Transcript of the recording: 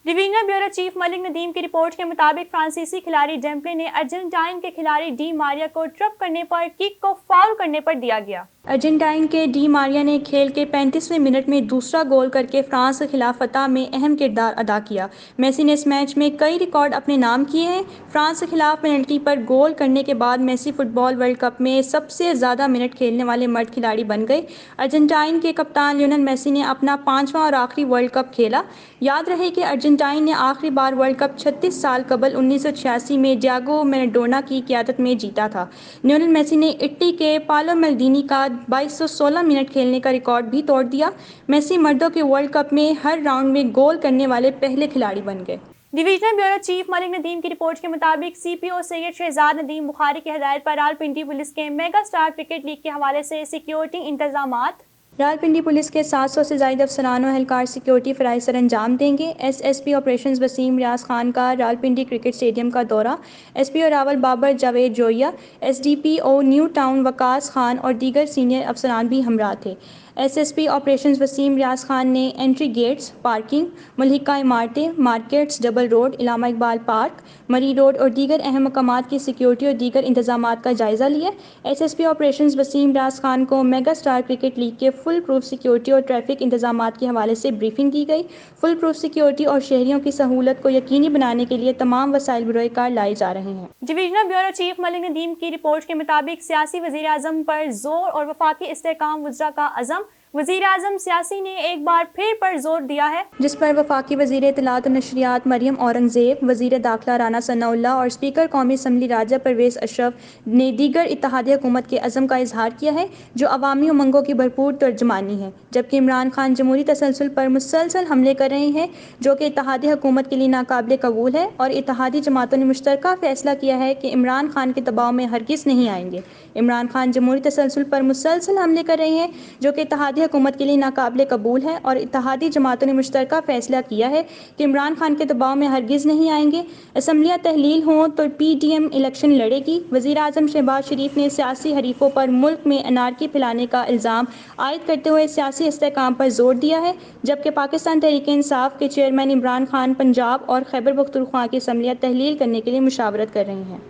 Divisional bureau chief ملک ندیم کی report کے مطابق فرانسیسی کھلاڑی ڈیمبلے نے ارجنٹائن کے کھلاڑی ڈی ماریا کو ٹرپ کرنے پر کک کو فاؤل کرنے پر دیا گیا۔ ارجنٹائن کے ڈی ماریا نے کھیل کے 35ویں منٹ میں دوسرا گول کرکے فرانس کے خلاف فتح میں اہم کردار ادا کیا۔ میسی نے اس میچ میں کئی ریکارڈ اپنے نام کیے ہیں۔ فرانس کے خلاف پینلٹی پر گول کرنے کے بعد میسی فٹ بال ورلڈ کپ میں سب سے زیادہ منٹ کھیلنے والے مرد کھلاڑی بن گئے۔ ارجنٹائن کے کپتان لیونل میسی نے اپنا 5واں اور آخری ورلڈ کپ کھیلا۔ یاد رہے کہ ارجنٹائن نے آخری بار ورلڈ کپ 36 سال قبل 1986 میں ڈیاگو میراڈونا کی قیادت میں جیتا تھا۔ لیونل میسی نے اٹلی کے پالو مالدینی کا 2216 منٹ کھیلنے کا ریکارڈ بھی توڑ دیا۔ میسی مردوں کے ورلڈ کپ میں ہر راؤنڈ میں گول کرنے والے پہلے کھلاڑی بن گئے۔ ڈویژنل بیورو چیف ملک ندیم کی رپورٹ کے مطابق سی پی او سید شہزاد ندیم بخاری کی ہدایت پر راولپنڈی پولیس کے میگا سٹار کرکٹ لیگ کے حوالے سے سیکیورٹی انتظامات۔ راولپنڈی پولیس کے 700 سے زائد افسران و اہلکار سیکیورٹی فرائض سر انجام دیں گے۔ S P operations Waseem Riaz Khan کا راولپنڈی کرکٹ اسٹیڈیم کا دورہ۔ S P O Rawal Babar Javed Joiya, S D P O new town Waqas Khan اور دیگر سینئر افسران بھی ہمراہ تھے۔ S P operations Waseem Riaz Khan نے انٹری گیٹس، پارکنگ، ملحقہ عمارتیں، مارکیٹس، ڈبل روڈ، علامہ اقبال پارک، مری روڈ اور دیگر اہم مقامات کی سیکیورٹی اور دیگر انتظامات کا جائزہ لیا۔ S P operations Waseem Riaz Khan کو میگا سٹار کرکٹ لیگ کے فل پروف سیکیورٹی اور ٹریفک انتظامات کے حوالے سے بریفنگ دی گئی۔ فل پروف سیکیورٹی اور شہریوں کی سہولت کو یقینی بنانے کے لیے تمام وسائل بروئے کار لائے جا رہے ہیں۔ ڈویژنل بیورو چیف ملک ندیم کی رپورٹ کے مطابق سیاسی وزیر اعظم پر زور اور وفاقی استحکام وزراء کا عزم۔ وزیر اعظم سیاسی نے ایک بار پھر پر زور دیا ہے، جس پر وفاقی وزیر اطلاعات و نشریات مریم اورنگزیب، وزیر داخلہ رانا ثناء اللہ اور اسپیکر قومی اسمبلی راجہ پرویز اشرف نے دیگر اتحادی حکومت کے عزم کا اظہار کیا ہے، جو عوامی امنگوں کی بھرپور ترجمانی ہے، جبکہ عمران خان جمہوری تسلسل پر مسلسل حملے کر رہے ہیں، جو کہ اتحادی حکومت کے لیے ناقابل قبول ہے، اور اتحادی جماعتوں نے مشترکہ فیصلہ کیا ہے کہ عمران خان کے دباؤ میں ہرگز نہیں آئیں گے۔ عمران خان جمہوری تسلسل پر مسلسل حملے کر رہے ہیں، جو کہ اتحادی حکومت کے لیے ناقابل قبول ہے، اور اتحادی جماعتوں نے مشترکہ فیصلہ کیا ہے کہ عمران خان کے دباؤ میں ہرگز نہیں آئیں گے۔ اسمبلیاں تحلیل ہوں تو پی ڈی ایم الیکشن لڑے گی۔ وزیر اعظم شہباز شریف نے سیاسی حریفوں پر ملک میں انارکی پھیلانے کا الزام عائد کرتے ہوئے سیاسی استحکام پر زور دیا ہے، جبکہ پاکستان تحریک انصاف کے چیئرمین عمران خان پنجاب اور خیبر پختونخوا کی اسمبلیاں تحلیل کرنے کے لیے مشاورت کر رہے ہیں۔